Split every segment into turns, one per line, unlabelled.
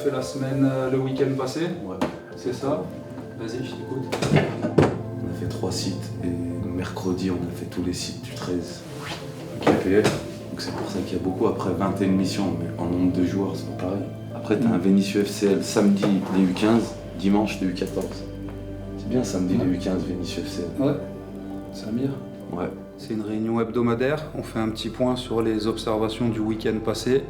fait la semaine, le week-end passé.
Ouais.
C'est ça. Vas-y, je t'écoute.
On a fait 3 sites et mercredi, on a fait tous les sites du 13 KPF. Donc c'est pour ça qu'il y a beaucoup. Après 21 missions, mais en nombre de joueurs, c'est pas pareil. Après, t'as un Vénissieux FCL samedi des U15, dimanche des U14. C'est bien samedi des U15, Vénissieux FCL.
Ouais, Samir.
Ouais.
C'est une réunion hebdomadaire. On fait un petit point sur les observations du week-end passé,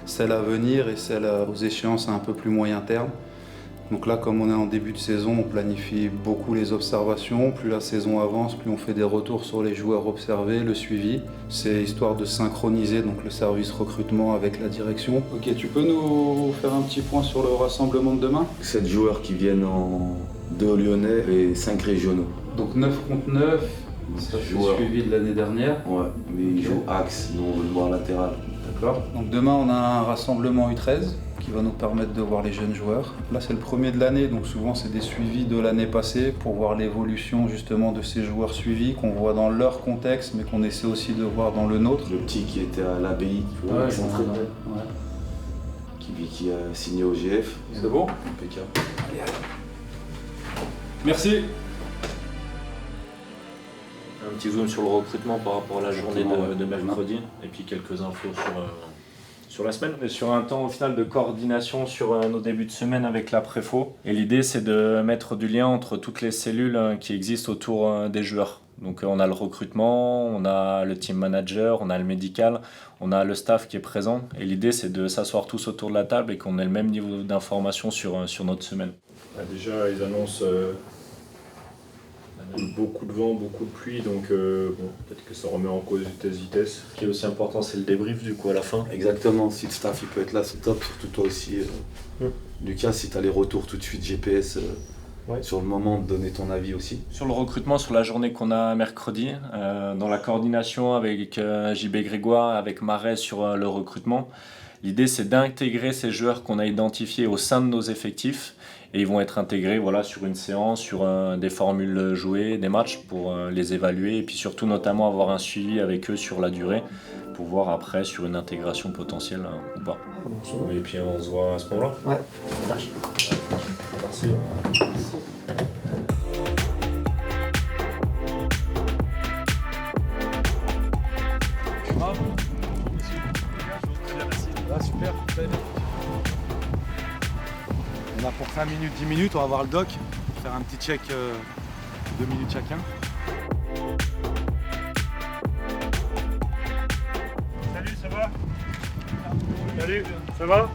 celles à venir et celles aux échéances à un peu plus moyen terme. Donc là, comme on est en début de saison, on planifie beaucoup les observations. Plus la saison avance, plus on fait des retours sur les joueurs observés, le suivi. C'est histoire de synchroniser donc, le service recrutement avec la direction. Ok, tu peux nous faire un petit point sur le rassemblement de demain?
7 joueurs qui viennent en 2 lyonnais et 5 régionaux.
Donc 9 contre 9, ça fait le suivi de l'année dernière.
Ouais, mais ils jouent axe, nous on veut le voir latéral.
D'accord. Donc demain on a un rassemblement U13 qui va nous permettre de voir les jeunes joueurs. Là c'est le premier de l'année, donc souvent c'est des suivis de l'année passée pour voir l'évolution justement de ces joueurs suivis qu'on voit dans leur contexte mais qu'on essaie aussi de voir dans le nôtre.
Le petit qui était à l'abbaye, qui a signé au GF.
C'est bon?
Impeccable.
Allez. Merci.
Un petit zoom sur le recrutement par rapport à la journée de mercredi et puis quelques infos sur la semaine. On est sur un temps au final de coordination sur nos débuts de semaine avec la préfo. Et l'idée c'est de mettre du lien entre toutes les cellules qui existent autour des joueurs. Donc on a le recrutement, on a le team manager, on a le médical, on a le staff qui est présent. Et l'idée c'est de s'asseoir tous autour de la table et qu'on ait le même niveau d'information sur notre semaine.
Déjà ils annoncent beaucoup de vent, beaucoup de pluie, donc peut-être que ça remet en cause vitesse.
Ce qui est aussi important, c'est le débrief du coup à la fin.
Exactement, si le staff il peut être là, c'est top, surtout toi aussi. Lucas, si tu as les retours tout de suite GPS sur le moment, donner ton avis aussi.
Sur le recrutement, sur la journée qu'on a mercredi, dans la coordination avec JB Grégoire, avec Marais sur le recrutement, l'idée c'est d'intégrer ces joueurs qu'on a identifiés au sein de nos effectifs. Et ils vont être intégrés sur une séance, sur des formules jouées, des matchs pour les évaluer et puis surtout notamment avoir un suivi avec eux sur la durée pour voir après sur une intégration potentielle ou pas.
Et puis on se voit à ce moment-là.
Ouais.
Merci.
Ah, super. On a pour 5 minutes, 10 minutes, on va voir le doc, faire un petit check 2 minutes chacun.
Salut, ça va? Salut, ça va?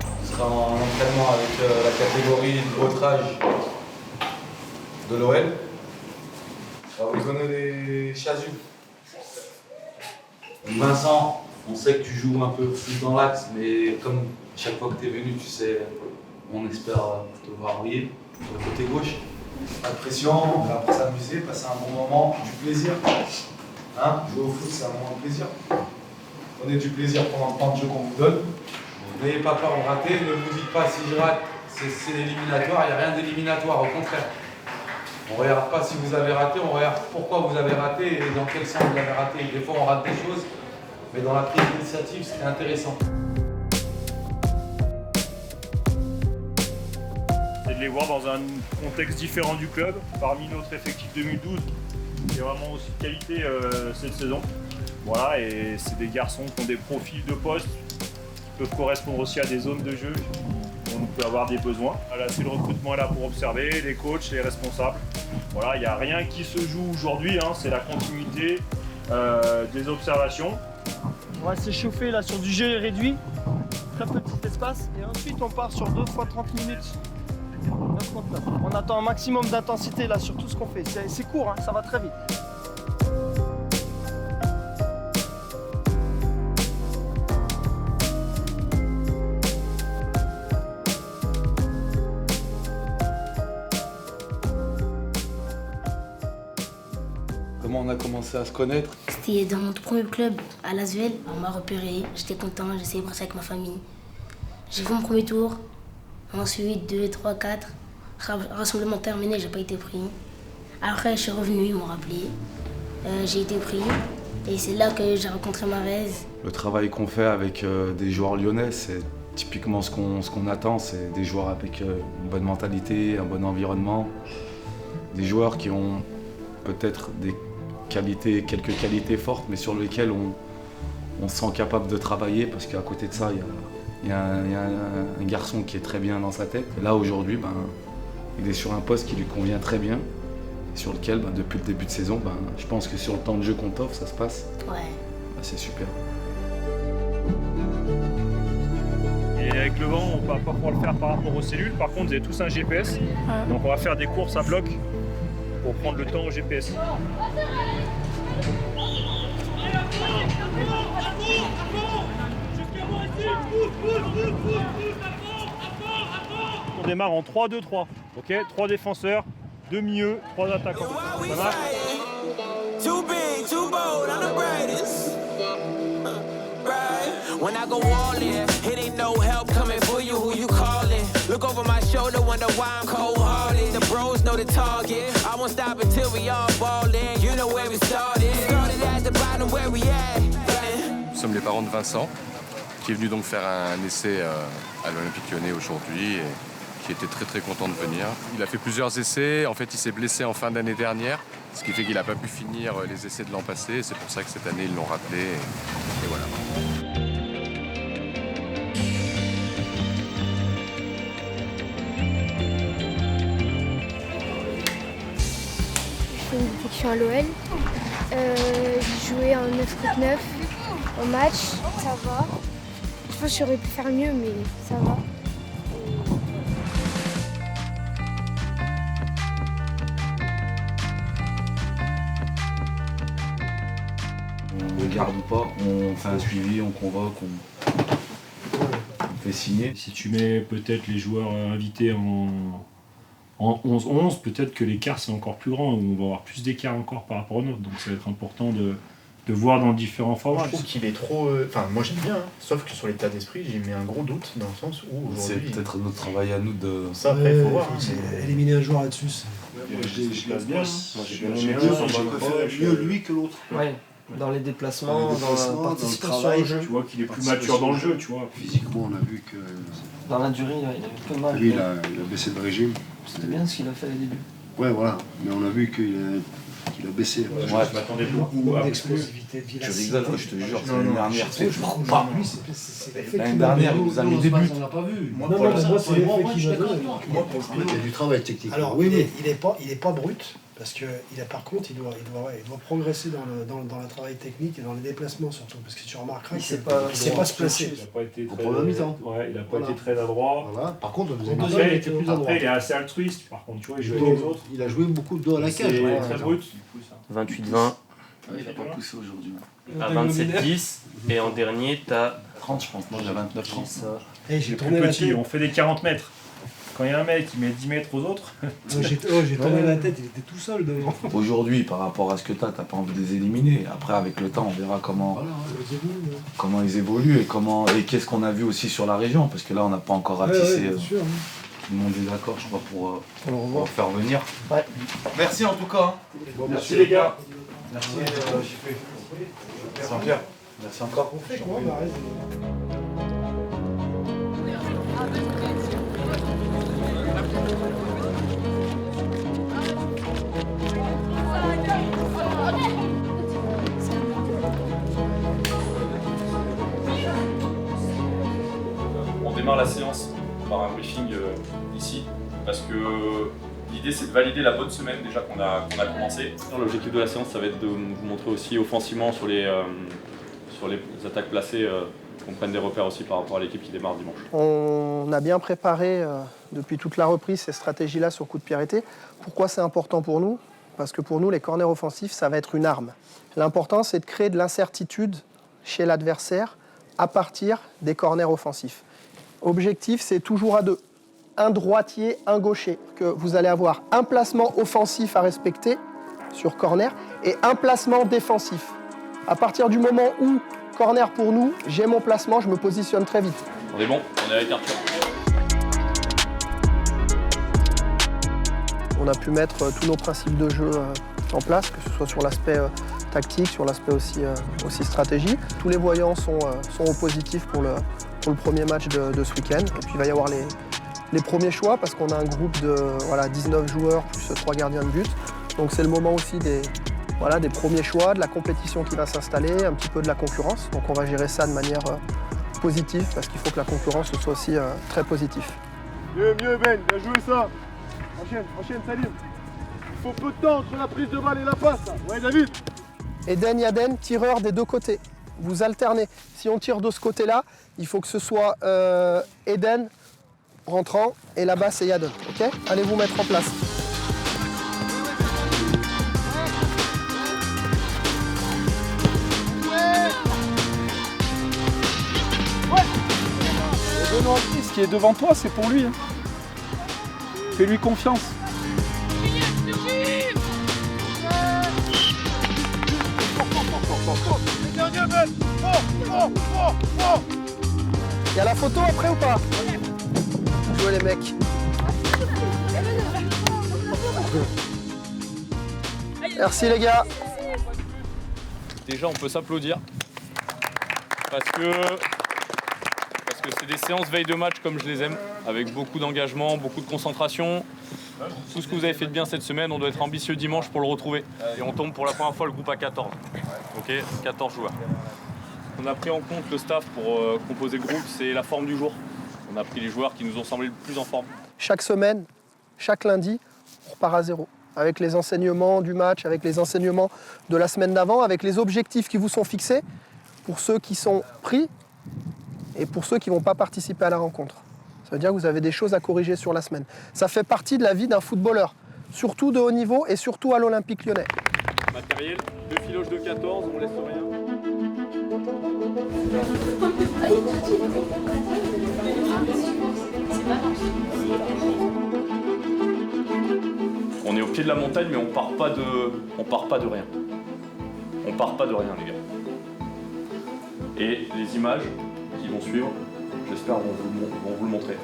On sera en entraînement avec la catégorie de votre âge de l'OL. On va vous donner des chasubles. Vincent, on sait que tu joues un peu plus dans l'axe, mais comme chaque fois que tu es venu, tu sais, on espère te voir briller sur le côté gauche. Pas de pression, on va s'amuser, passer un bon moment, du plaisir. Hein, jouer au foot, c'est un moment de plaisir. Prenez du plaisir pendant le temps de jeu qu'on vous donne. N'ayez pas peur de rater, ne vous dites pas si je rate, c'est éliminatoire, il n'y a rien d'éliminatoire, au contraire. On ne regarde pas si vous avez raté, on regarde pourquoi vous avez raté et dans quel sens vous avez raté. Des fois on rate des choses, mais dans la prise d'initiative, c'était intéressant.
C'est de les voir dans un contexte différent du club, parmi notre effectif 2012, qui est vraiment aussi de qualité cette saison. Voilà, et c'est des garçons qui ont des profils de poste qui peuvent correspondre aussi à des zones de jeu où on peut avoir des besoins. Là, c'est le recrutement est là pour observer, les coachs, les responsables. Voilà, il n'y a rien qui se joue aujourd'hui, c'est la continuité des observations.
On va s'échauffer là sur du jeu réduit, très petit espace, et ensuite on part sur 2 fois 30 minutes. 9 contre 9. On attend un maximum d'intensité là sur tout ce qu'on fait. C'est court, ça va très vite.
Comment on a commencé à se connaître?
C'était dans mon tout premier club, à l'Asvel. On m'a repéré, j'étais content, j'ai célébré ça avec ma famille. J'ai fait mon premier tour, ensuite 2, 3, 4. Rassemblement terminé, j'ai pas été pris. Après, je suis revenu, ils m'ont rappelé. J'ai été pris. Et c'est là que j'ai rencontré Marez.
Le travail qu'on fait avec des joueurs lyonnais, c'est typiquement ce qu'on attend. C'est des joueurs avec une bonne mentalité, un bon environnement. Des joueurs qui ont peut-être des qualités, quelques qualités fortes, mais sur lesquelles on se sent capable de travailler parce qu'à côté de ça, il y a un garçon qui est très bien dans sa tête. Et là, aujourd'hui, il est sur un poste qui lui convient très bien, et sur lequel, depuis le début de saison, je pense que sur le temps de jeu qu'on t'offre, ça se passe.
Ouais.
C'est super.
Et avec le vent, on va pas pouvoir le faire par rapport aux cellules. Par contre, vous avez tous un GPS. Donc on va faire des courses à bloc pour prendre le temps au GPS. On démarre en 3-2-3. Ok, 3 défenseurs, 2 milieux, 3 attaquants. Ça marche?
Too big, too bold, I'm the brightest. Right. When I go all in, it ain't no help coming for you, who you calling? Look over my shoulder, wonder why I'm cold-hearted. The bros know the target. I won't stop until we all ballin'. You know where we started. Started at the bottom where we at.
Nous sommes les parents de Vincent, qui est venu donc faire un essai à l'Olympique Lyonnais aujourd'hui et qui était très content de venir. Il a fait plusieurs essais, en fait il s'est blessé en fin d'année dernière, ce qui fait qu'il n'a pas pu finir les essais de l'an passé. C'est pour ça que cette année ils l'ont rappelé et voilà.
Je fais une détection à l'OL. J'ai joué en 9 contre 9 au match, ça va. Je pense que j'aurais pu faire mieux, mais ça va.
On regarde ou pas, on fait un suivi, on convoque, on fait signer.
Si tu mets peut-être les joueurs invités en 11-11, peut-être que l'écart c'est encore plus grand, on va avoir plus d'écart encore par rapport au nôtre. Donc ça va être important de voir dans différents formats.
Je trouve qu'il est trop... Enfin, moi j'aime bien, sauf que sur l'état d'esprit, j'ai mis un gros doute dans le sens où aujourd'hui...
C'est peut-être notre travail à nous de...
Ça, après, il faut voir.
Éliminer un joueur là-dessus.
Je place bien. Moi j'ai bien
aimé mieux lui que l'autre.
Ouais. Dans les déplacements, dans la participation
dans le travail,
au jeu.
Tu vois qu'il est plus mature dans le jeu, tu vois.
Physiquement, on a vu que...
Dans la durée, il avait peu mal.
Lui, il a baissé de régime.
C'était bien ce qu'il a fait au début.
Ouais, voilà. Mais on a vu qu'il a baissé.
Ouais, je m'attendais beaucoup à
Tu rigoles, je te jure, c'est l'année dernière.
L'année
dernière, il nous a mis des buts.
On l'a pas vu.
Moi,
moi, c'est l'effet qu'il m'a donné.
Moi, pour le coup,
il y a du travail technique.
Alors oui, il est pas brut, parce que par contre, il doit progresser dans le travail technique et dans les déplacements surtout, parce que tu remarqueras qu'il ne sait pas se placer.
Il n'a pas été
Au premier mi-temps.
Ouais, il n'a pas été très adroit.
Voilà. Par contre,
Après, il est assez altruiste, par contre, tu vois, il joue avec les autres.
Il a joué beaucoup de dos à la cage.
C'est très brut.
28-20.
Il a pas poussé aujourd'hui.
À 27-10. Et en dernier, t'as
30, je pense. Moi, j'ai 29-30.
J'ai
tourné la tête. On fait des 40 mètres. Quand il y a un mec qui met 10 mètres aux autres...
J'ai tourné la tête, il était tout seul devant.
Aujourd'hui, par rapport à ce que t'as pas envie de les éliminer. Après, avec le temps, on verra comment ils évoluent et qu'est-ce qu'on a vu aussi sur la région. Parce que là, on n'a pas encore ratissé. Tout le monde est d'accord, je crois, pour faire venir.
Ouais.
Merci en tout cas.
Merci les gars.
Merci Jean-Pierre. Merci encore.
On démarre la séance par un briefing ici, parce que l'idée c'est de valider la bonne semaine déjà qu'on a commencé. L'objectif de la séance, ça va être de vous montrer aussi offensivement sur les attaques placées, qu'on prenne des repères aussi par rapport à l'équipe qui démarre dimanche.
On a bien préparé depuis toute la reprise ces stratégies-là sur coup de pied arrêté. Pourquoi c'est important pour nous? Parce que pour nous, les corners offensifs, ça va être une arme. L'important, c'est de créer de l'incertitude chez l'adversaire à partir des corners offensifs. Objectif, c'est toujours à deux. Un droitier, un gaucher. Que vous allez avoir un placement offensif à respecter sur corner et un placement défensif. À partir du moment où, corner pour nous, j'ai mon placement, je me positionne très vite.
On est bon, on est avec Arthur.
On a pu mettre tous nos principes de jeu en place, que ce soit sur l'aspect tactique, sur l'aspect aussi stratégie. Tous les voyants sont au positif pour le premier match de ce week-end. Et puis il va y avoir les premiers choix parce qu'on a un groupe de 19 joueurs plus 3 gardiens de but. Donc c'est le moment aussi des premiers choix, de la compétition qui va s'installer, un petit peu de la concurrence. Donc on va gérer ça de manière positive parce qu'il faut que la concurrence soit aussi très positive.
Mieux Ben, bien joué ça. Enchaîne Salim. Il faut peu de temps entre la prise de balle et la passe. Là. Ouais David.
Eden, Yaden, tireur des deux côtés. Vous alternez. Si on tire de ce côté-là, il faut que ce soit Eden rentrant et là-bas c'est Yaden. Ok ? Allez vous mettre en place.
Ce qui est devant toi, c'est pour lui. Hein. Fais-lui confiance.
Il y a la photo après ou pas? Jouez les mecs. Merci les gars.
Déjà, on peut s'applaudir. Parce que c'est des séances veille de match comme je les aime, avec beaucoup d'engagement, beaucoup de concentration. Tout ce que vous avez fait de bien cette semaine, on doit être ambitieux dimanche pour le retrouver. Et on tombe pour la première fois le groupe à 14. Ok, 14 joueurs. On a pris en compte le staff pour composer le groupe, c'est la forme du jour. On a pris les joueurs qui nous ont semblé le plus en forme.
Chaque semaine, chaque lundi, on repart à zéro. Avec les enseignements du match, avec les enseignements de la semaine d'avant, avec les objectifs qui vous sont fixés pour ceux qui sont pris et pour ceux qui ne vont pas participer à la rencontre. Ça veut dire que vous avez des choses à corriger sur la semaine. Ça fait partie de la vie d'un footballeur, surtout de haut niveau et surtout à l'Olympique Lyonnais.
Matériel, 2 filoches de 14, on laisse rien. On est au pied de la montagne, mais on part pas de rien. On part pas de rien, les gars. Et les images qui vont suivre, j'espère vont vous le montrer.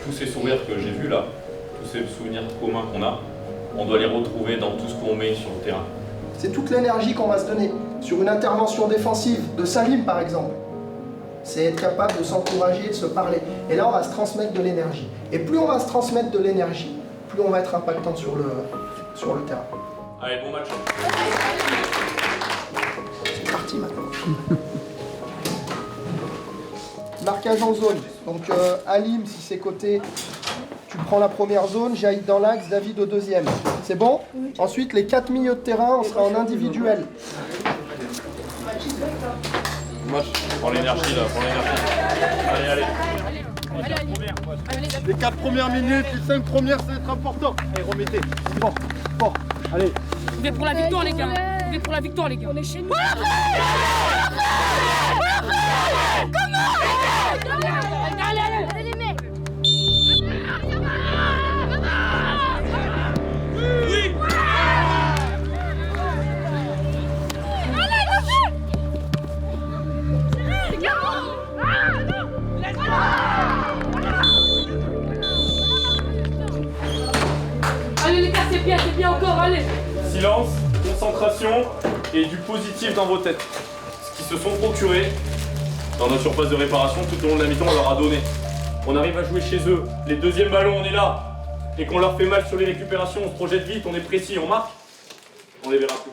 Tous ces sourires que j'ai vus là, tous ces souvenirs communs qu'on a, on doit les retrouver dans tout ce qu'on met sur le terrain.
C'est toute l'énergie qu'on va se donner sur une intervention défensive de Salim par exemple. C'est être capable de s'encourager, de se parler. Et là, on va se transmettre de l'énergie. Et plus on va se transmettre de l'énergie, plus on va être impactant sur le terrain.
Allez, bon match.
C'est parti maintenant. Marquage en zone. Donc Halim, si c'est côté, tu prends la première zone, Jaïd dans l'axe, David au deuxième. C'est bon? Oui. Ensuite, les 4 milieux de terrain, on sera en individuel.
Prends l'énergie là, prends l'énergie. Allez.
Les 4 premières minutes, les 5 premières, ça va être important. Allez, remettez. Bon, allez.
Vous êtes pour la victoire, les gars. Vous êtes pour la victoire, les gars. On est chez nous. Allez les gars, c'est bien encore, allez.
Silence, concentration et du positif dans vos têtes. Ce qu'ils se sont procurés dans notre surface de réparation tout au long de la mi-temps, on leur a donné. On arrive à jouer chez eux, les deuxièmes ballons, on est là. Et qu'on leur fait mal sur les récupérations, on se projette vite, on est précis, on marque. On les verra plus.